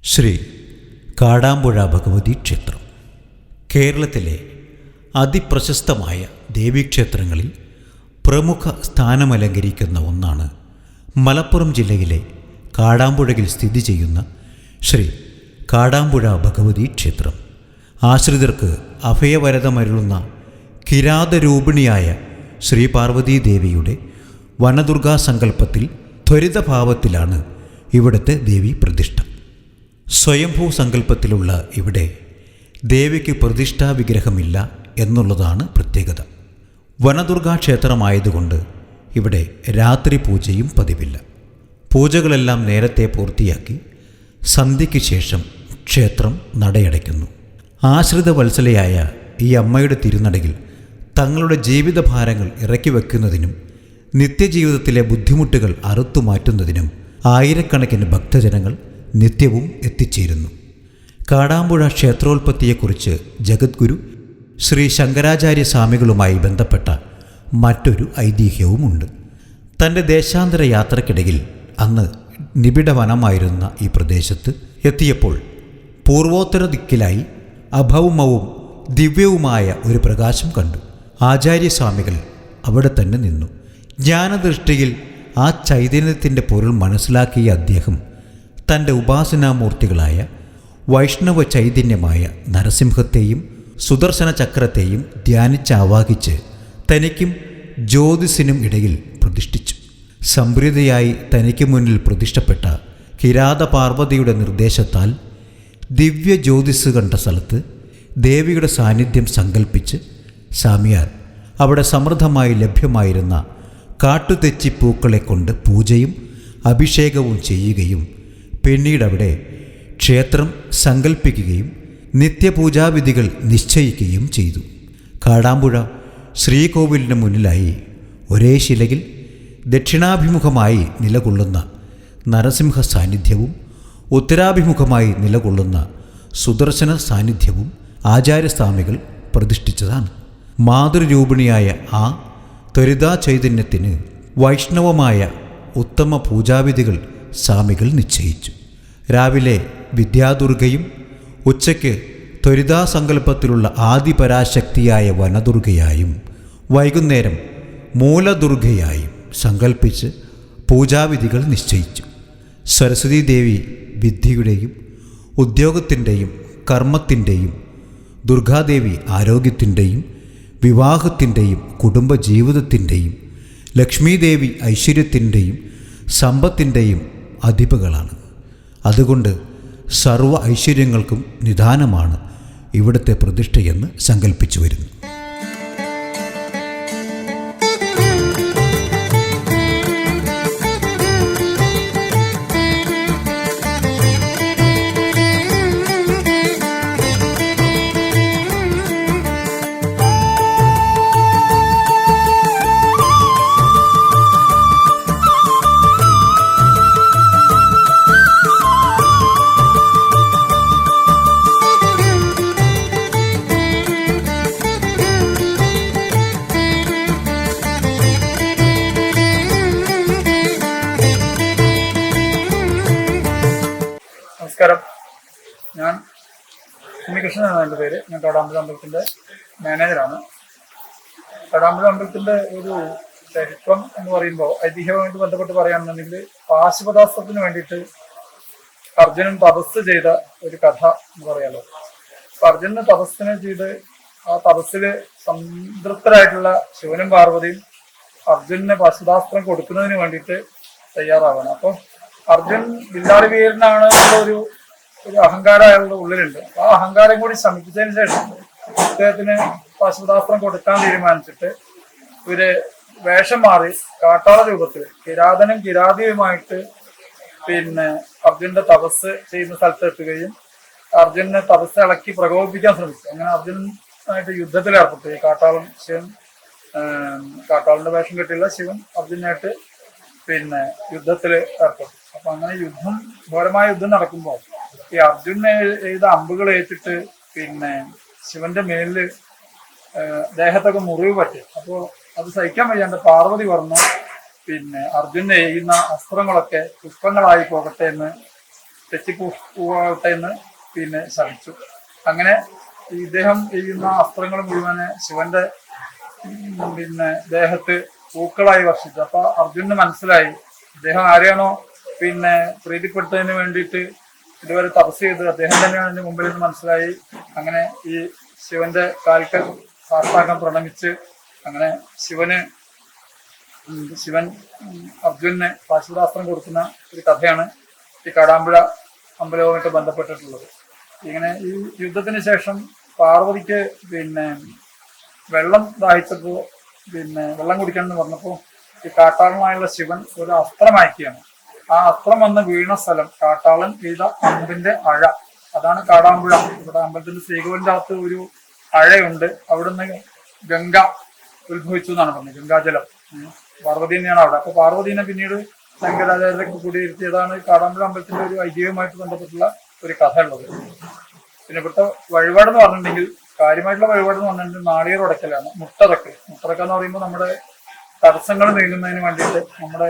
ശ്രീ കാടാമ്പുഴ ഭഗവതി ക്ഷേത്രം കേരളത്തിലെ അതിപ്രശസ്തമായ ദേവീക്ഷേത്രങ്ങളിൽ പ്രമുഖ സ്ഥാനമലങ്കരിക്കുന്ന ഒന്നാണ് മലപ്പുറം ജില്ലയിലെ കാടാമ്പുഴയിൽ സ്ഥിതി ചെയ്യുന്ന ശ്രീ കാടാമ്പുഴ ഭഗവതി ക്ഷേത്രം. ആശ്രിതർക്ക് അഭയവരദമരുളുന്ന കിരാതരൂപിണിയായ ശ്രീ പാർവതീദേവിയുടെ വനദുർഗാ സങ്കല്പത്തിൽ ത്വരിതഭാവത്തിലാണ് ഇവിടുത്തെ ദേവി പ്രതിഷ്ഠ. സ്വയംഭൂ സങ്കല്പത്തിലുള്ള ഇവിടെ ദേവിക്ക് പ്രതിഷ്ഠാ വിഗ്രഹമില്ല എന്നുള്ളതാണ് പ്രത്യേകത. വനദുർഗാ ക്ഷേത്രമായതുകൊണ്ട് ഇവിടെ രാത്രി പൂജയും പതിവില്ല. പൂജകളെല്ലാം നേരത്തെ പൂർത്തിയാക്കി സന്ധ്യയ്ക്ക് ശേഷം ക്ഷേത്രം നടയടയ്ക്കുന്നു. ആശ്രിത വത്സലയായ ഈ അമ്മയുടെ തിരുനടയിൽ തങ്ങളുടെ ജീവിതഭാരങ്ങൾ ഇറക്കി വയ്ക്കുന്നതിനും നിത്യജീവിതത്തിലെ ബുദ്ധിമുട്ടുകൾ അറുത്തുമാറ്റുന്നതിനും ആയിരക്കണക്കിന് ഭക്തജനങ്ങൾ നിത്യവും എത്തിച്ചേരുന്നു. കാടാമ്പുഴ ക്ഷേത്രോൽപത്തിയെക്കുറിച്ച് ജഗദ്ഗുരു ശ്രീ ശങ്കരാചാര്യ സ്വാമികളുമായി ബന്ധപ്പെട്ട മറ്റൊരു ഐതിഹ്യവുമുണ്ട്. തൻ്റെ ദേശാന്തര യാത്രക്കിടയിൽ അന്ന് നിബിഡ വനമായിരുന്ന ഈ പ്രദേശത്ത് എത്തിയപ്പോൾ പൂർവോത്തര ദിക്കിലായി അഭൗമവും ദിവ്യവുമായ ഒരു പ്രകാശം കണ്ടു. ആചാര്യസ്വാമികൾ അവിടെ തന്നെ നിന്നു. ജ്ഞാനദൃഷ്ടിയിൽ ആ ചൈതന്യത്തിൻ്റെ പൊരുൾ മനസ്സിലാക്കിയ അദ്ദേഹം തൻ്റെ ഉപാസനാമൂർത്തികളായ വൈഷ്ണവ ചൈതന്യമായ നരസിംഹത്തെയും സുദർശന ചക്രത്തെയും ധ്യാനിച്ചാവാഹിച്ച് തനിക്കും ജ്യോതിസിനും ഇടയിൽ പ്രതിഷ്ഠിച്ചു. സംപ്രീതയായി തനിക്ക് മുന്നിൽ പ്രതിഷ്ഠപ്പെട്ട കിരാത പാർവതിയുടെ നിർദ്ദേശത്താൽ ദിവ്യ ജ്യോതിസ് കണ്ട സ്ഥലത്ത് ദേവിയുടെ സാന്നിധ്യം സങ്കല്പിച്ച് സ്വാമിയാർ അവിടെ സമൃദ്ധമായി ലഭ്യമായിരുന്ന കാട്ടുതെച്ചിപ്പൂക്കളെ കൊണ്ട് പൂജയും അഭിഷേകവും ചെയ്യുകയും പിന്നീടവിടെ ക്ഷേത്രം സങ്കല്പിക്കുകയും നിത്യപൂജാവിധികൾ നിശ്ചയിക്കുകയും ചെയ്തു. കാടാമ്പുഴ ശ്രീകോവിലിന് മുന്നിലായി ഒരേ ശിലയിൽ ദക്ഷിണാഭിമുഖമായി നിലകൊള്ളുന്ന നരസിംഹ സാന്നിധ്യവും ഉത്തരാഭിമുഖമായി നിലകൊള്ളുന്ന സുദർശന സാന്നിധ്യവും ആചാര്യസ്വാമികൾ പ്രതിഷ്ഠിച്ചതാണ്. മാതൃരൂപിണിയായ ആ ത്വരിതാ ചൈതന്യത്തിന് വൈഷ്ണവമായ ഉത്തമ പൂജാവിധികൾ സ്വാമികൾ നിശ്ചയിച്ചു. രാവിലെ വിദ്യാദുർഗയും ഉച്ചയ്ക്ക് ത്വരിതാസങ്കല്പത്തിലുള്ള ആദിപരാശക്തിയായ വനദുർഗയായും വൈകുന്നേരം മൂലദുർഗയായും സങ്കല്പിച്ച് പൂജാവിധികൾ നിശ്ചയിച്ചു. സരസ്വതീ ദേവി വിദ്യയുടെയും ഉദ്യോഗത്തിൻ്റെയും കർമ്മത്തിൻ്റെയും, ദുർഗാദേവി ആരോഗ്യത്തിൻ്റെയും വിവാഹത്തിൻ്റെയും കുടുംബജീവിതത്തിൻ്റെയും, ലക്ഷ്മീദേവി ഐശ്വര്യത്തിൻ്റെയും സമ്പത്തിൻ്റെയും അധിപകളാണ്. അതുകൊണ്ട് സർവ ഐശ്വര്യങ്ങൾക്കും നിദാനമാണ് ഇവിടുത്തെ പ്രതിഷ്ഠയെന്ന് സങ്കല്പിച്ചു വരുന്നു. നമസ്കാരം, ഞാൻ ഉണ്ണികൃഷ്ണൻ എന്നാണ് എൻ്റെ പേര്. ഞാൻ കാടാമ്പുഴ അമ്പലത്തിൻ്റെ മാനേജറാണ്. കാടാമ്പുഴ അമ്പലത്തിൻ്റെ ഒരു ചരിത്രം എന്ന് പറയുമ്പോൾ ഐതിഹ്യവുമായിട്ട് ബന്ധപ്പെട്ട് പറയുകയാണെന്നുണ്ടെങ്കിൽ പാശുപതാസ്ത്രത്തിന് വേണ്ടിയിട്ട് അർജുനൻ തപസ് ചെയ്ത ഒരു കഥ എന്ന് പറയാലോ. അപ്പൊ അർജുനന് തപസ്സിനെ ചെയ്ത് ആ തപസ്സിൽ സംതൃപ്തരായിട്ടുള്ള ശിവനും പാർവതിയും അർജുനന് പാശുപതാസ്ത്രം കൊടുക്കുന്നതിന് വേണ്ടിയിട്ട് തയ്യാറാവണം. അപ്പോൾ അർജുൻ വില്ലാളി വീരനാണ് ഒരു അഹങ്കാരം അയാളുടെ ഉള്ളിലുണ്ട്. ആ അഹങ്കാരം കൂടി ശമിപ്പിച്ചതിന് ശേഷം അദ്ദേഹത്തിന് പാശുപതാസ്ത്രം കൊടുക്കാൻ തീരുമാനിച്ചിട്ട് ഇവര് വേഷം മാറി കാട്ടാള രൂപത്തിൽ കിരാതനും കിരാതിയുമായിട്ട് അർജുനന്റെ തപസ് ചെയ്യുന്ന സ്ഥലത്ത് എത്തുകയും അർജുനെ തപസ് ഇളക്കി പ്രകോപിപ്പിക്കാൻ ശ്രമിച്ചു. അങ്ങനെ അർജുനായിട്ട് യുദ്ധത്തിൽ ഏർപ്പെട്ടു. ഈ കാട്ടാളൻ ശിവൻ, കാട്ടാളന്റെ വേഷം കെട്ടിയുള്ള ശിവൻ അർജുനായിട്ട് യുദ്ധത്തിൽ ഏർപ്പെട്ടു. അപ്പൊ അങ്ങനെ ഘോരമായ യുദ്ധം നടക്കുമ്പോൾ ഈ അർജുനെ എഴുത അമ്പുകൾ ഏറ്റിട്ട് ശിവന്റെ മേലില് ദേഹത്തൊക്കെ മുറിവ് പറ്റി. അപ്പോൾ അത് സഹിക്കാൻ വയ്യാണ്ട് പാർവതി പറഞ്ഞു, അർജുനെ ചെയ്യുന്ന അസ്ത്രങ്ങളൊക്കെ പുഷ്പങ്ങളായി പോകട്ടെ എന്ന് തെറ്റിപ്പോവട്ടെ എന്ന് പിന്നെ ശപിച്ചു. അങ്ങനെ ഇദ്ദേഹം ചെയ്യുന്ന അസ്ത്രങ്ങൾ മുഴുവന് ശിവന്റെ പിന്നെ ദേഹത്ത് പൂക്കളായി വർഷിച്ചു. അപ്പൊ അർജുനന് മനസ്സിലായി അദ്ദേഹം ആരെയാണോ പിന്നെ പ്രീതിപ്പെടുത്തുന്നതിന് വേണ്ടിയിട്ട് ഇതുവരെ തപസ് ചെയ്ത് അദ്ദേഹം തന്നെയാണ് ഇതിന് മുമ്പിൽ നിന്ന് മനസ്സിലായി. അങ്ങനെ ഈ ശിവന്റെ കാൽക്കൽ സാഷ്ടാംഗം പ്രണമിച്ച് അങ്ങനെ ശിവൻ അർജുനന് പാശുപതാസ്ത്രം കൊടുക്കുന്ന ഒരു കഥയാണ് ഈ കാടാമ്പുഴ അമ്പലവുമായിട്ട് ബന്ധപ്പെട്ടിട്ടുള്ളത്. ഇങ്ങനെ ഈ യുദ്ധത്തിന് ശേഷം പാർവതിക്ക് പിന്നെ വെള്ളം ദാഹിച്ചപ്പോൾ പിന്നെ വെള്ളം കുടിക്കണം എന്ന് പറഞ്ഞപ്പോൾ ഈ കാട്ടാളനായുള്ള ശിവൻ ഒരു അസ്ത്രം അയക്കുകയാണ്. ആ അസ്ത്രം വന്ന് വീണ സ്ഥലം കാട്ടാളൻ ചെയ്ത അമ്പിന്റെ അഴ, അതാണ് കാടാമ്പുഴ. ഇവിടെ അമ്പലത്തിന്റെ ശ്രീകോവിലിന്റെ അകത്ത് ഒരു അഴയുണ്ട്. അവിടുന്ന് ഗംഗ ഉത്ഭവിച്ചു എന്നാണ് പറഞ്ഞത്. ഗംഗാജലം പാർവതി തന്നെയാണ് അവിടെ. അപ്പൊ പാർവതീനെ പിന്നീട് ശങ്കരാചാര്യരൊക്കെ കൂടിയിരുത്തിയതാണ് കാടാമ്പുഴ അമ്പലത്തിന്റെ ഒരു ഐതിഹ്യവുമായിട്ട് ബന്ധപ്പെട്ടുള്ള ഒരു കഥ ഉള്ളത്. പിന്നെ ഇവിടുത്തെ വഴിപാടെന്ന് പറഞ്ഞിട്ടുണ്ടെങ്കിൽ കാര്യമായിട്ടുള്ള വഴിപാടെന്ന് പറഞ്ഞിട്ടുണ്ടെങ്കിൽ നാളികേർ ഉടക്കലാണ്. മുട്ടറക്ക് എന്ന് പറയുമ്പോൾ നമ്മുടെ തടസ്സങ്ങൾ നീങ്ങുന്നതിന് വേണ്ടിയിട്ട്, നമ്മുടെ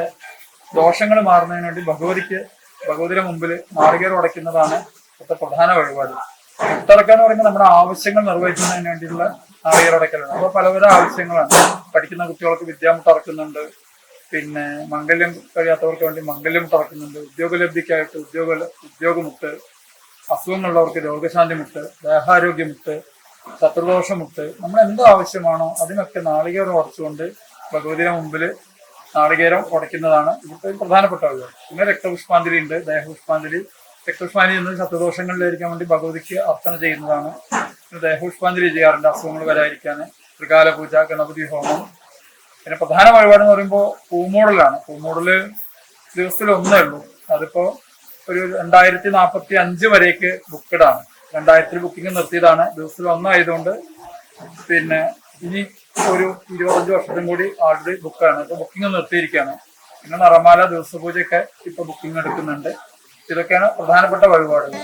ദോഷങ്ങൾ മാറുന്നതിന് വേണ്ടി ഭഗവതിയുടെ മുമ്പിൽ നാളികേർ ഉടയ്ക്കുന്നതാണ് ഇവിടുത്തെ പ്രധാന വഴിപാട്. മുട്ടറക്കെന്ന് പറയുമ്പോൾ നമ്മുടെ ആവശ്യങ്ങൾ നിർവഹിക്കുന്നതിന് വേണ്ടിയുള്ള നാളികേർ ഉടക്കലാണ്. അപ്പോൾ പലവിധ ആവശ്യങ്ങളാണ്. പഠിക്കുന്ന കുട്ടികൾക്ക് വിദ്യാമുട്ട് ഇറക്കുന്നുണ്ട്, പിന്നെ മംഗല്യം കഴിയാത്തവർക്ക് വേണ്ടി മംഗല്യം ഇറക്കുന്നുണ്ട്, ഉദ്യോഗലബ്ധിക്കായിട്ട് ഉദ്യോഗമുട്ട്, അസുഖങ്ങളുള്ളവർക്ക് രോഗശാന്തി മുട്ട്, ദേഹാരോഗ്യമുട്ട്, ശത്രുദോഷമുട്ട്, നമ്മൾ എന്ത് ആവശ്യമാണോ അതിനൊക്കെ നാളികേരം ഉടച്ചുകൊണ്ട് ഭഗവതിയുടെ മുമ്പിൽ നാളികേരം ഉടയ്ക്കുന്നതാണ് ഇവിടുത്തെ പ്രധാനപ്പെട്ട വഴിപാട്. പിന്നെ രക്തപുഷ്പാഞ്ജലി ഉണ്ട്, ദേഹപുഷ്പാഞ്ജലി. രക്തപുഷ്പാഞ്ജലി എന്നത് ശത്രുദോഷങ്ങളിലായിരിക്കാൻ വേണ്ടി ഭഗവതിക്ക് അർച്ചന ചെയ്യുന്നതാണ്. പിന്നെ ദേഹപുഷ്പാഞ്ജലി ചെയ്യാറുണ്ട് അസുഖങ്ങൾ വരാതിരിക്കാൻ. ത്രികാല പൂജ, ഗണപതി ഹോമം. പിന്നെ പ്രധാന വഴിപാട് എന്ന് പറയുമ്പോൾ പൂമൂടലാണ്. പൂമൂടല് ദിവസത്തിൽ ഒന്നേ ഉള്ളൂ. അതിപ്പോ ഒരു 2045 വരേക്ക് ബുക്കഡാണ്. 2000 ബുക്കിംഗ് നിർത്തിയതാണ്. ദിവസത്തിൽ ഒന്നായതുകൊണ്ട് പിന്നെ ഇനി ഒരു 25 വർഷത്തും കൂടി ആൾറെഡി ബുക്കാണ്. ഇപ്പൊ ബുക്കിംഗ് നിർത്തിയിരിക്കുകയാണ്. പിന്നെ നിറമാല ദിവസപൂജയൊക്കെ ഇപ്പൊ ബുക്കിംഗ് എടുക്കുന്നുണ്ട്. ഇതൊക്കെയാണ് പ്രധാനപ്പെട്ട വഴിപാടുകൾ.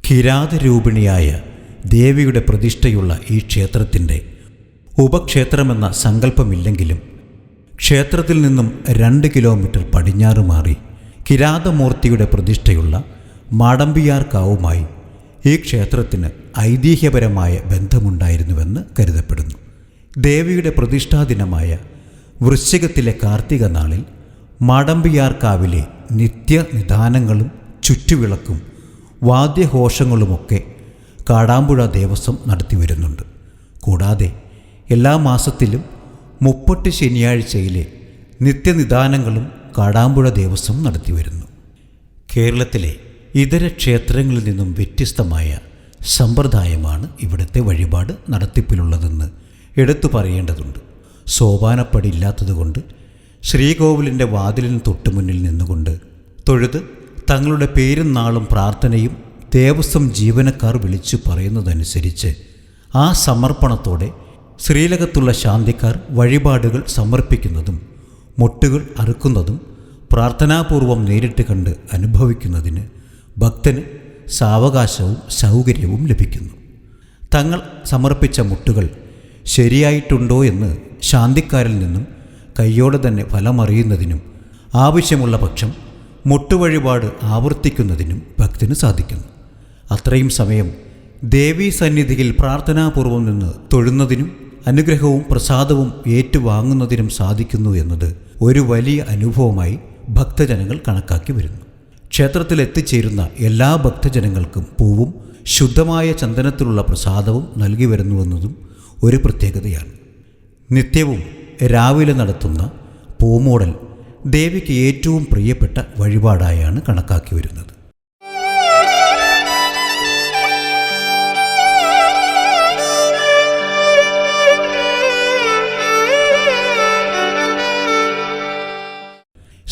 കിരാതരൂപിണിയായ ദേവിയുടെ പ്രതിഷ്ഠയുള്ള ഈ ക്ഷേത്രത്തിൻ്റെ ഉപക്ഷേത്രമെന്ന സങ്കല്പമില്ലെങ്കിലും ക്ഷേത്രത്തിൽ നിന്നും 2 കിലോമീറ്റർ പടിഞ്ഞാറ് മാറി കിരാതമൂർത്തിയുടെ പ്രതിഷ്ഠയുള്ള മാടമ്പിയാർക്കാവുമായി ഈ ക്ഷേത്രത്തിന് ഐതിഹ്യപരമായ ബന്ധമുണ്ടായിരുന്നുവെന്ന് കരുതപ്പെടുന്നു. ദേവിയുടെ പ്രതിഷ്ഠാദിനമായ വൃശ്ചികത്തിലെ കാർത്തിക നാളിൽ മാടമ്പിയാർക്കാവിലെ നിത്യനിദാനങ്ങളും ചുറ്റുവിളക്കും വാദ്യഘോഷങ്ങളുമൊക്കെ കാടാമ്പുഴ ദേവസ്വം നടത്തിവരുന്നുണ്ട്. കൂടാതെ എല്ലാ മാസത്തിലും 30 ശനിയാഴ്ചയിലെ നിത്യനിദാനങ്ങളും കാടാമ്പുഴ ദേവസ്വം നടത്തിവരുന്നു. കേരളത്തിലെ ഇതര ക്ഷേത്രങ്ങളിൽ നിന്നും വ്യത്യസ്തമായ സമ്പ്രദായമാണ് ഇവിടുത്തെ വഴിപാട് നടത്തിപ്പിലുള്ളതെന്ന് എടുത്തു പറയേണ്ടതുണ്ട്. സോപാനപ്പടി ഇല്ലാത്തതുകൊണ്ട് ശ്രീകോവിലിൻ്റെ വാതിലിന് തൊട്ടുമുന്നിൽ നിന്നുകൊണ്ട് തൊഴുത് തങ്ങളുടെ പേരും നാളും പ്രാർത്ഥനയും ദേവസ്വം ജീവനക്കാർ വിളിച്ചു പറയുന്നതനുസരിച്ച് ആ സമർപ്പണത്തോടെ ശ്രീലകത്തുള്ള ശാന്തിക്കാർ വഴിപാടുകൾ സമർപ്പിക്കുന്നതും മുട്ടുകൾ അറുക്കുന്നതും പ്രാർത്ഥനാപൂർവം നേരിട്ട് കണ്ട് അനുഭവിക്കുന്നതിന് ഭക്തന് സാവകാശവും സൗകര്യവും ലഭിക്കുന്നു. തങ്ങൾ സമർപ്പിച്ച മുട്ടുകൾ ശരിയായിട്ടുണ്ടോ എന്ന് ശാന്തിക്കാരിൽ നിന്നും കയ്യോടെ തന്നെ ഫലമറിയുന്നതിനും ആവശ്യമുള്ള പക്ഷം മുട്ടുവഴിപാട് ആവർത്തിക്കുന്നതിനും ഭക്തന് സാധിക്കുന്നു. അത്രയും സമയം ദേവീ സന്നിധിയിൽ പ്രാർത്ഥനാപൂർവം നിന്ന് തൊഴുന്നതിനും അനുഗ്രഹവും പ്രസാദവും ഏറ്റുവാങ്ങുന്നതിനും സാധിക്കുന്നു എന്നത് ഒരു വലിയ അനുഭവമായി ഭക്തജനങ്ങൾ കണക്കാക്കി വരുന്നു. ക്ഷേത്രത്തിൽ എത്തിച്ചേരുന്ന എല്ലാ ഭക്തജനങ്ങൾക്കും പൂവും ശുദ്ധമായ ചന്ദനത്തിലുള്ള പ്രസാദവും നൽകി വരുന്നുവെന്നതും ഒരു പ്രത്യേകതയാണ്. നിത്യവും രാവിലെ നടത്തുന്ന പൂമൂടൽ ദേവിക്ക് ഏറ്റവും പ്രിയപ്പെട്ട വഴിപാടായാണ് കണക്കാക്കി വരുന്നത്.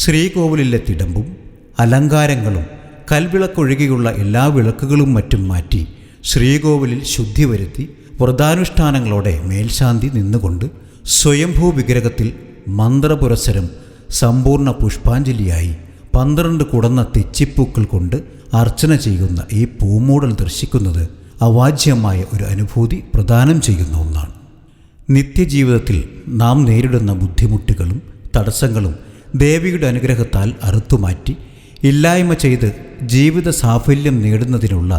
ശ്രീകോവിലിലെ തിടമ്പും അലങ്കാരങ്ങളും കൽവിളക്കൊഴികെയുള്ള എല്ലാ വിളക്കുകളും മറ്റും മാറ്റി ശ്രീകോവിലിൽ ശുദ്ധി വരുത്തി വ്രതാനുഷ്ഠാനങ്ങളോടെ മേൽശാന്തി നിന്നുകൊണ്ട് സ്വയംഭൂ വിഗ്രഹത്തിൽ മന്ത്രപുരസ്സരം സമ്പൂർണ്ണ പുഷ്പാഞ്ജലിയായി 12 കുടന്ന തെച്ചിപ്പൂക്കൾ കൊണ്ട് അർച്ചന ചെയ്യുന്ന ഈ പൂമൂടൽ ദർശിക്കുന്നത് അവാച്യമായ ഒരു അനുഭൂതി പ്രദാനം ചെയ്യുന്ന ഒന്നാണ്. നിത്യജീവിതത്തിൽ നാം നേരിടുന്ന ബുദ്ധിമുട്ടുകളും തടസ്സങ്ങളും ദേവിയുടെ അനുഗ്രഹത്താൽ അറുത്തുമാറ്റി ഇല്ലായ്മ ചെയ്ത് ജീവിത സാഫല്യം നേടുന്നതിനുള്ള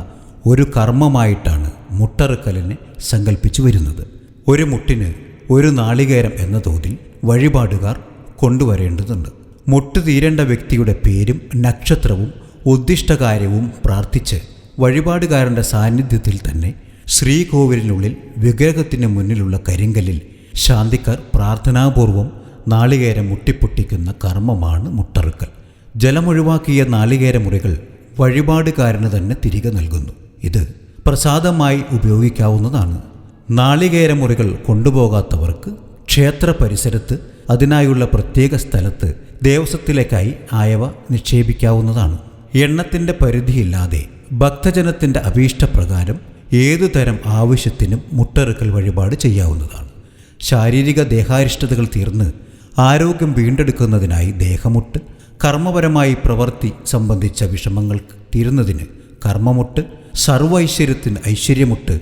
ഒരു കർമ്മമായിട്ടാണ് മുട്ടറുക്കലിനെ സങ്കല്പിച്ചു വരുന്നത്. ഒരു മുട്ടിന് ഒരു നാളികേരം എന്ന തോതിൽ വഴിപാടുകാർ കൊണ്ടുവരേണ്ടതുണ്ട്. മുട്ട് തീരേണ്ട വ്യക്തിയുടെ പേരും നക്ഷത്രവും ഉദ്ദിഷ്ടകാര്യവും പ്രാർത്ഥിച്ച് വഴിപാടുകാരൻ്റെ സാന്നിധ്യത്തിൽ തന്നെ ശ്രീകോവിലിനുള്ളിൽ വിഗ്രഹത്തിന് മുന്നിലുള്ള കരിങ്കല്ലിൽ ശാന്തിക്കാർ പ്രാർത്ഥനാപൂർവം നാളികേരം മുട്ടിപ്പൊട്ടിക്കുന്ന കർമ്മമാണ് മുട്ടറുക്കൽ. ജലമൊഴിവാക്കിയ നാളികേര മുറികൾ വഴിപാടുകാരന് തന്നെ തിരികെ നൽകുന്നു. ഇത് പ്രസാദമായി ഉപയോഗിക്കാവുന്നതാണ്. നാളികേര മുറികൾ കൊണ്ടുപോകാത്തവർക്ക് ക്ഷേത്ര പരിസരത്ത് അതിനായുള്ള പ്രത്യേക സ്ഥലത്ത് ദേവസ്വത്തിലേക്കായി ആയവ നിക്ഷേപിക്കാവുന്നതാണ്. എണ്ണത്തിൻ്റെ പരിധിയില്ലാതെ ഭക്തജനത്തിൻ്റെ അഭീഷ്ടപ്രകാരം ഏതുതരം ആവശ്യത്തിനും മുട്ടറുക്കൽ വഴിപാട് ചെയ്യാവുന്നതാണ്. ശാരീരിക ദേഹാരിഷ്ടതകൾ തീർന്ന് ആരോഗ്യം വീണ്ടെടുക്കുന്നതിനായി ദേഹമുട്ട്, കർമ്മപരമായി പ്രവൃത്തി സംബന്ധിച്ച വിഷമങ്ങൾ തീരുന്നതിന് കർമ്മമുട്ട്, സർവ്വ ഐശ്വര്യത്തിന് ഐശ്വര്യമുട്ട്,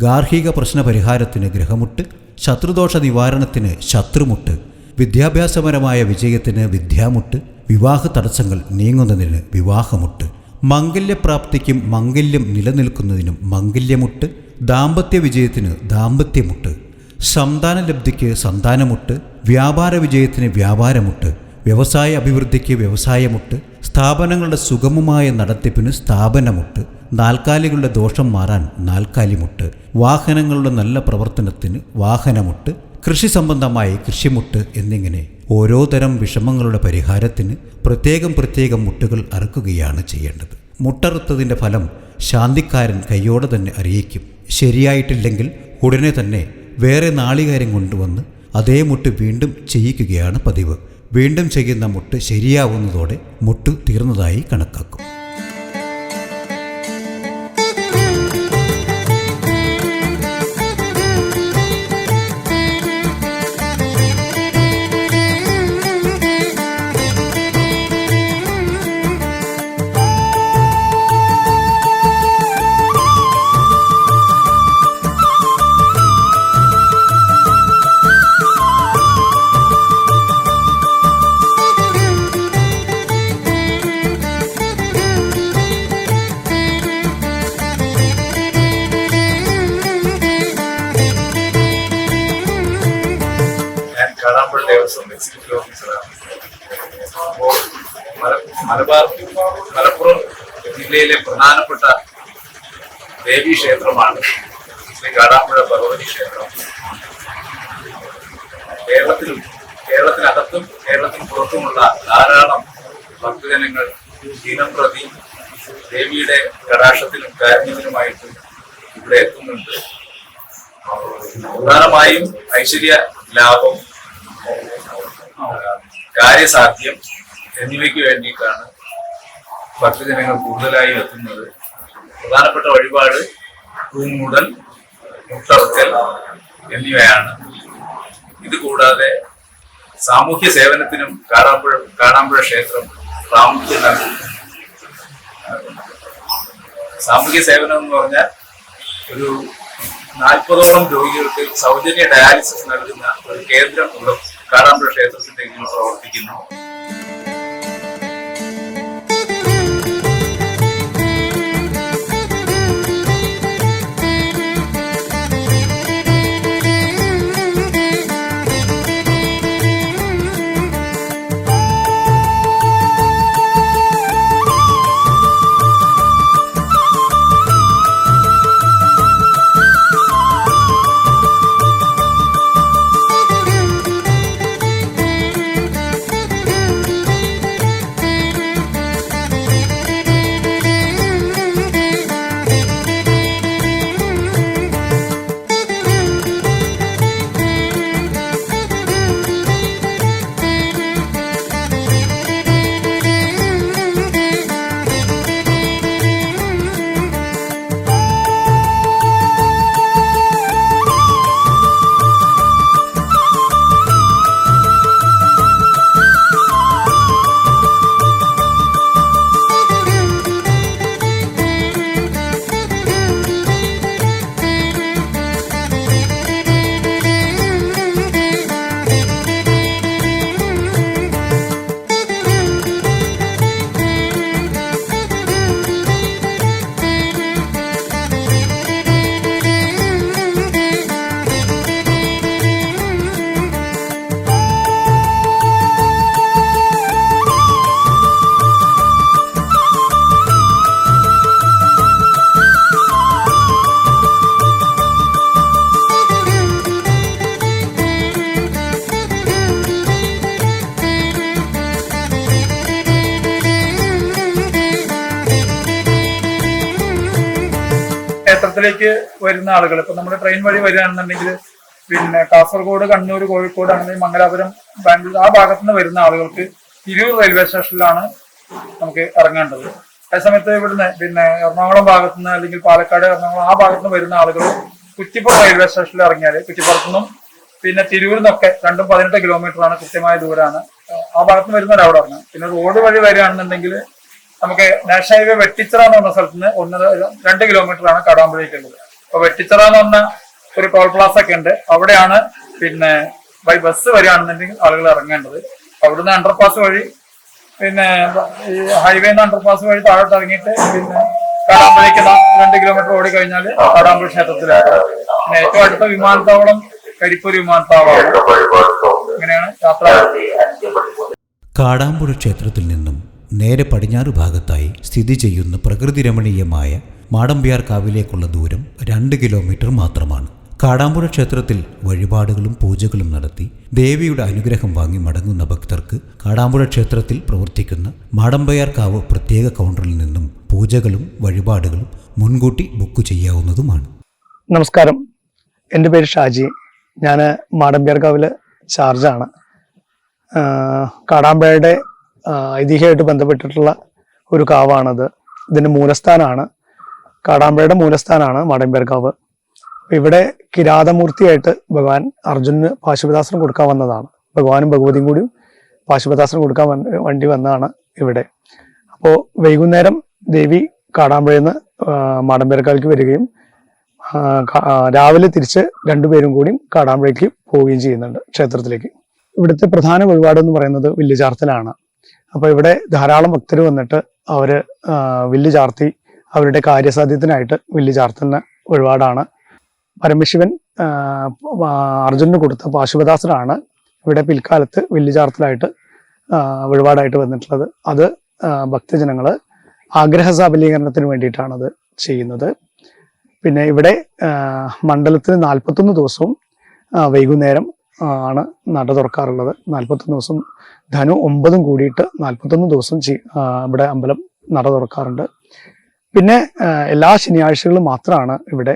ഗാർഹിക പ്രശ്ന പരിഹാരത്തിന് ഗ്രഹമുട്ട്, ശത്രുദോഷ നിവാരണത്തിന് ശത്രുമുട്ട്, വിദ്യാഭ്യാസപരമായ വിജയത്തിന് വിദ്യാമുട്ട്, വിവാഹ തടസ്സങ്ങൾ നീങ്ങുന്നതിന് വിവാഹമുട്ട്, മംഗല്യപ്രാപ്തിക്കും മംഗല്യം നിലനിൽക്കുന്നതിനും മംഗല്യമുട്ട്, ദാമ്പത്യ വിജയത്തിന് ദാമ്പത്യമുട്ട്, സന്താനലബ്ധിക്ക് സന്താനമുട്ട്, വ്യാപാര വിജയത്തിന് വ്യാപാരമുട്ട്, വ്യവസായ അഭിവൃദ്ധിക്ക് വ്യവസായമുട്ട്, സ്ഥാപനങ്ങളുടെ സുഗമമായ നടത്തിപ്പിന് സ്ഥാപനമുട്ട്, നാൽക്കാലികളുടെ ദോഷം മാറാൻ നാൽക്കാലിമുട്ട്, വാഹനങ്ങളുടെ നല്ല പ്രവർത്തനത്തിന് വാഹനമുട്ട്, കൃഷി സംബന്ധമായി കൃഷിമുട്ട് എന്നിങ്ങനെ ഓരോ തരം വിഷമങ്ങളുടെ പരിഹാരത്തിന് പ്രത്യേകം മുട്ടുകൾ അറുക്കുകയാണ് ചെയ്യേണ്ടത്. മുട്ടറുത്തതിൻ്റെ ഫലം ശാന്തിക്കാരൻ കയ്യോടെ തന്നെ അറിയിക്കും. ശരിയായിട്ടില്ലെങ്കിൽ ഉടനെ തന്നെ വേറെ നാളികേരം കൊണ്ടുവന്ന് അതേ മുട്ട് വീണ്ടും ചെയ്യിക്കുകയാണ് പതിവ്. വീണ്ടും ചെയ്യുന്ന മുട്ട് ശരിയാവുന്നതോടെ മുട്ട് തീർന്നതായി കണക്കാക്കും. കാടാമ്പുഴ ദേവസ്വം എക്സിക്യൂട്ടീവ് ഓഫീസറാണ്. അപ്പോൾ മലപ്പുറം ജില്ലയിലെ പ്രധാനപ്പെട്ട ദേവീ ക്ഷേത്രമാണ് ശ്രീ കാടാമ്പുഴ ഭഗവതി ക്ഷേത്രം. കേരളത്തിനകത്തും കേരളത്തിന് പുറത്തുമുള്ള ധാരാളം ഭക്തജനങ്ങൾ ദിനം പ്രതി ദേവിയുടെ കടാക്ഷത്തിനും കാരുണ്യത്തിനുമായിട്ടും ഇവിടെ എത്തുന്നുണ്ട്. പ്രധാനമായും ഐശ്വര്യ ലാഭം, കാര്യസാധ്യം എന്നിവയ്ക്ക് വേണ്ടിയിട്ടാണ് ഭക്തജനങ്ങൾ കൂടുതലായി എത്തുന്നത്. പ്രധാനപ്പെട്ട വഴിപാട് പൂമൂടൽ, മുട്ടറുക്കൽ എന്നിവയാണ്. ഇത് കൂടാതെ സാമൂഹ്യ സേവനത്തിനും കാടാമ്പുഴ ക്ഷേത്രം പ്രാമുഖ്യം നൽകുന്നു. സാമൂഹ്യ സേവനം എന്ന് പറഞ്ഞാൽ ഒരു 40ഓളം രോഗികൾക്ക് സൗജന്യ ഡയാലിസിസ് നൽകുന്ന ഒരു കേന്ദ്രം കാടാമ്പുഴ ക്ഷേത്രത്തിന്റെ കീഴിൽ പ്രവർത്തിക്കുന്നു. കാടാമ്പുഴയിലേക്ക് വരുന്ന ആളുകൾ ഇപ്പൊ നമ്മുടെ ട്രെയിൻ വഴി വരികയാണെന്നുണ്ടെങ്കിൽ പിന്നെ കാസർഗോഡ്, കണ്ണൂർ, കോഴിക്കോട്, അങ്ങനെ മംഗലാപുരം, ബാംഗ്ലൂർ ആ ഭാഗത്തു നിന്ന് വരുന്ന ആളുകൾക്ക് തിരൂർ റെയിൽവേ സ്റ്റേഷനിലാണ് നമുക്ക് ഇറങ്ങേണ്ടത്. അതേസമയത്ത് ഇവിടുന്ന് പിന്നെ എറണാകുളം ഭാഗത്തുനിന്ന് അല്ലെങ്കിൽ പാലക്കാട്, എറണാകുളം ആ ഭാഗത്തുനിന്ന് വരുന്ന ആളുകൾ കുറ്റിപ്പുറം റെയിൽവേ സ്റ്റേഷനിൽ ഇറങ്ങിയാൽ കുറ്റിപ്പുറത്തുനിന്നും പിന്നെ തിരൂരിൽ നിന്നൊക്കെ 18 കിലോമീറ്ററാണ്, കൃത്യമായ ദൂരമാണ്. ആ ഭാഗത്തുനിന്ന് വരുന്നവർ അവിടെ ഇറങ്ങാം. പിന്നെ റോഡ് വഴി വരികയാണെന്നുണ്ടെങ്കിൽ നമുക്ക് നാഷണൽ ഹൈവേ വെട്ടിച്ചിറ എന്ന് പറഞ്ഞ സ്ഥലത്ത് നിന്ന് 2 കിലോമീറ്ററാണ് കാടാമ്പുഴയ്ക്കുള്ളത്. അപ്പൊ വെട്ടിച്ചിറ എന്ന് പറഞ്ഞ ഒരു ടോൾ പ്ലാസ ഒക്കെ ഉണ്ട്. അവിടെയാണ് പിന്നെ ബൈ ബസ് വരികയാണെന്നുണ്ടെങ്കിൽ ആളുകൾ ഇറങ്ങേണ്ടത്. അവിടുന്ന് അണ്ടർപാസ് വഴി പിന്നെ ഈ ഹൈവേന്ന് അണ്ടർപാസ് വഴി താഴോട്ട് ഇറങ്ങിയിട്ട് പിന്നെ കാടാമ്പുഴയ്ക്ക് 2 കിലോമീറ്റർ ഓടി കഴിഞ്ഞാൽ കാടാമ്പുഴ ക്ഷേത്രത്തിലാണ്. പിന്നെ ഏറ്റവും അടുത്ത വിമാനത്താവളം കരിപ്പൂർ വിമാനത്താവളമാണ്. അങ്ങനെയാണ് യാത്ര. കാടാമ്പുഴ ക്ഷേത്രത്തിൽ നിന്നും നേരെ പടിഞ്ഞാറ് ഭാഗത്തായി സ്ഥിതി ചെയ്യുന്ന പ്രകൃതി രമണീയമായ മാടമ്പ്യാർ കാവിലേക്കുള്ള ദൂരം 2 കിലോമീറ്റർ മാത്രമാണ്. കാടാമ്പുഴ ക്ഷേത്രത്തിൽ വഴിപാടുകളും പൂജകളും നടത്തി ദേവിയുടെ അനുഗ്രഹം വാങ്ങി മടങ്ങുന്ന ഭക്തർക്ക് കാടാമ്പുഴ ക്ഷേത്രത്തിൽ പ്രവർത്തിക്കുന്ന മാടമ്പയാർ കാവ് പ്രത്യേക കൗണ്ടറിൽ നിന്നും പൂജകളും വഴിപാടുകളും മുൻകൂട്ടി ബുക്ക് ചെയ്യാവുന്നതുമാണ്. നമസ്കാരം, എൻ്റെ പേര് ഷാജി. ഞാൻ മാടമ്പ്യാർ കാവിലെ ചാർജാണ്. കാടാമ്പുഴയുടെ ഐതിഹ്യമായിട്ട് ബന്ധപ്പെട്ടിട്ടുള്ള ഒരു കാവാണത്. ഇതിൻ്റെ മൂലസ്ഥാനമാണ്, കാടാമ്പുഴയുടെ മൂലസ്ഥാനമാണ് മാടമ്പ്യാർ കാവ്. ഇവിടെ കിരാതമൂർത്തിയായിട്ട് ഭഗവാൻ അർജുനന് പാശുപതാസ്ത്രം കൊടുക്കാൻ വന്നതാണ്. ഭഗവാനും ഭഗവതിയും കൂടി പാശുപതാസ്ത്രം കൊടുക്കാൻ വേണ്ടി വന്നതാണ് ഇവിടെ. അപ്പോൾ വൈകുന്നേരം ദേവി കാടാമ്പുഴയിൽ നിന്ന് മാടമ്പ്യാർ കാവിലേക്ക് വരികയും രാവിലെ തിരിച്ച് രണ്ടുപേരും കൂടി കാടാമ്പുഴയ്ക്ക് പോവുകയും ചെയ്യുന്നുണ്ട് ക്ഷേത്രത്തിലേക്ക്. ഇവിടുത്തെ പ്രധാന വഴിപാടെന്ന് പറയുന്നത് വില്ല് ചാർത്തലാണ്. അപ്പോൾ ഇവിടെ ധാരാളം ഭക്തർ വന്നിട്ട് അവർ വില്ല് ചാർത്തി അവരുടെ കാര്യസാധ്യത്തിനായിട്ട് വില്ല് ചാർത്തുന്ന വഴിപാടാണ്. പരമശിവൻ അർജുനന് കൊടുത്ത പാശുപതാസ്ത്രമാണ് ഇവിടെ പിൽക്കാലത്ത് വില്ല് ചാർത്തലായിട്ട് വഴിപാടായിട്ട് വന്നിട്ടുള്ളത്. അത് ഭക്തജനങ്ങൾ ആഗ്രഹ സാഫല്യീകരണത്തിന് വേണ്ടിയിട്ടാണത് ചെയ്യുന്നത്. പിന്നെ ഇവിടെ മണ്ഡലത്തിന് 41 ദിവസവും വൈകുന്നേരം ആണ് നട തുറക്കാറുള്ളത്. 41 ദിവസം ധനു 9 കൂടിയിട്ട് 41 ദിവസം ഇവിടെ അമ്പലം നട തുറക്കാറുണ്ട്. പിന്നെ എല്ലാ ശനിയാഴ്ചകളും മാത്രമാണ് ഇവിടെ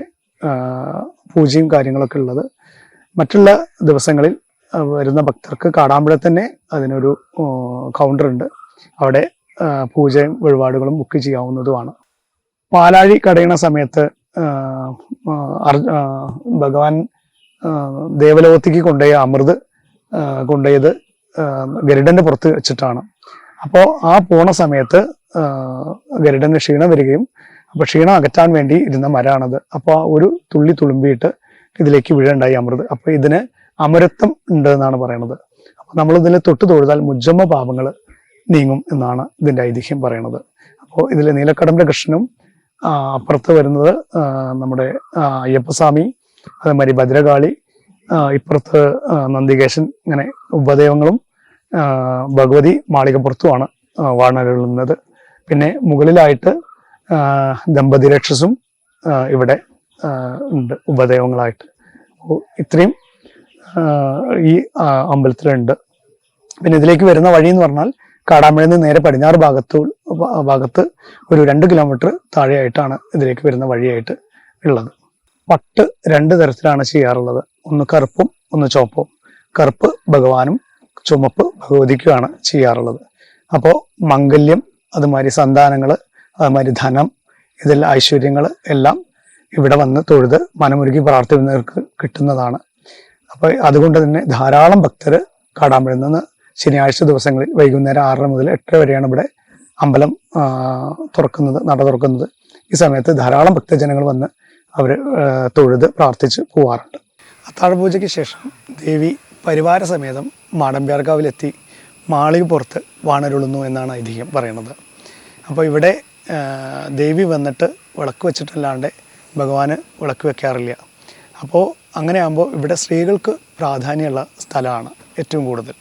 പൂജയും കാര്യങ്ങളൊക്കെ ഉള്ളത്. മറ്റുള്ള ദിവസങ്ങളിൽ വരുന്ന ഭക്തർക്ക് കാടാമ്പുഴ തന്നെ അതിനൊരു കൗണ്ടർ ഉണ്ട്. അവിടെ പൂജയും വഴിപാടുകളും ബുക്ക് ചെയ്യാവുന്നതുമാണ്. പാലാഴി കടയണ സമയത്ത് ഭഗവാൻ ദേവലോകത്തേക്ക് കൊണ്ടുപോയ അമൃത് കൊണ്ടുപോയത് ഗരുഡന്റെ പുറത്ത് വെച്ചിട്ടാണ്. അപ്പോൾ ആ പോണ സമയത്ത് ഗരുഡന് ക്ഷീണം വരികയും അപ്പൊ ക്ഷീണം അകറ്റാൻ വേണ്ടി ഇരുന്ന മരാണത്. അപ്പോൾ ഒരു തുള്ളി തുളുമ്പിയിട്ട് ഇതിലേക്ക് വീഴുണ്ടായി അമൃത്. അപ്പൊ ഇതിന് അമരത്വം ഉണ്ട് എന്നാണ് പറയണത്. അപ്പൊ നമ്മൾ ഇതിൽ തൊട്ട് തൊഴുതാൽ മുജ്ജമ്മ പാപങ്ങൾ നീങ്ങും എന്നാണ് ഇതിന്റെ ഐതിഹ്യം പറയണത്. അപ്പോൾ ഇതിൽ നീലക്കടമ്പ കൃഷ്ണനും അപ്പുറത്ത് വരുന്നത് നമ്മുടെ അയ്യപ്പസ്വാമി, അതേമാതിരി ഭദ്രകാളി, ഇപ്പുറത്ത് നന്ദികേശൻ, ഇങ്ങനെ ഉപദേവങ്ങളും ഭഗവതി മാളികപ്പുറത്തുമാണ് വാണരുളുന്നത്. പിന്നെ മുകളിലായിട്ട് ദമ്പതി രക്ഷസും ഇവിടെ ഉണ്ട് ഉപദേവങ്ങളായിട്ട്. ഇത്രയും ഈ അമ്പലത്തിലുണ്ട്. പിന്നെ ഇതിലേക്ക് വരുന്ന വഴി എന്ന് പറഞ്ഞാൽ കാടാമ്പുഴയിൽ നിന്ന് നേരെ പടിഞ്ഞാറ് ഭാഗത്ത് ഒരു 2 കിലോമീറ്റർ താഴെയായിട്ടാണ് ഇതിലേക്ക് വരുന്ന വഴിയായിട്ട് ഉള്ളത്. പട്ട് 2 തരത്തിലാണ് ചെയ്യാറുള്ളത്. ഒന്ന് കറുപ്പും ഒന്ന് ചുവപ്പും. കറുപ്പ് ഭഗവാനും ചുമപ്പ് ഭഗവതിക്കുമാണ് ചെയ്യാറുള്ളത്. അപ്പോൾ മംഗല്യം, അതുമാതിരി സന്താനങ്ങൾ, അതുമാതിരി ധനം, ഇതെല്ലാം ഐശ്വര്യങ്ങൾ എല്ലാം ഇവിടെ വന്ന് തൊഴുത് മനമുരുകി പ്രാർത്ഥിക്കുന്നവർക്ക് കിട്ടുന്നതാണ്. അപ്പോൾ അതുകൊണ്ട് തന്നെ ധാരാളം ഭക്തർ കാടാമ്പുഴയിൽ നിന്ന് ശനിയാഴ്ച ദിവസങ്ങളിൽ വൈകുന്നേരം 6 മുതൽ 8 വരെയാണ് ഇവിടെ അമ്പലം തുറക്കുന്നത്, നട തുറക്കുന്നത്. ഈ സമയത്ത് ധാരാളം ഭക്തജനങ്ങൾ വന്ന് അവർ തൊഴുത് പ്രാർത്ഥിച്ച് പോവാറുണ്ട്. അത്താഴപൂജയ്ക്ക് ശേഷം ദേവി പരിവാര സമേതം മാടമ്പ്യാർ കാവിലെത്തി മാളികപ്പുറത്ത് വാണരുളുന്നു എന്നാണ് ഐതിഹ്യം പറയുന്നത്. അപ്പോൾ ഇവിടെ ദേവി വന്നിട്ട് വിളക്ക് വെച്ചിട്ടല്ലാണ്ട് ഭഗവാന് വിളക്ക് വെക്കാറില്ല. അപ്പോൾ അങ്ങനെയാകുമ്പോൾ ഇവിടെ സ്ത്രീകൾക്ക് പ്രാധാന്യമുള്ള സ്ഥലമാണ് ഏറ്റവും കൂടുതൽ.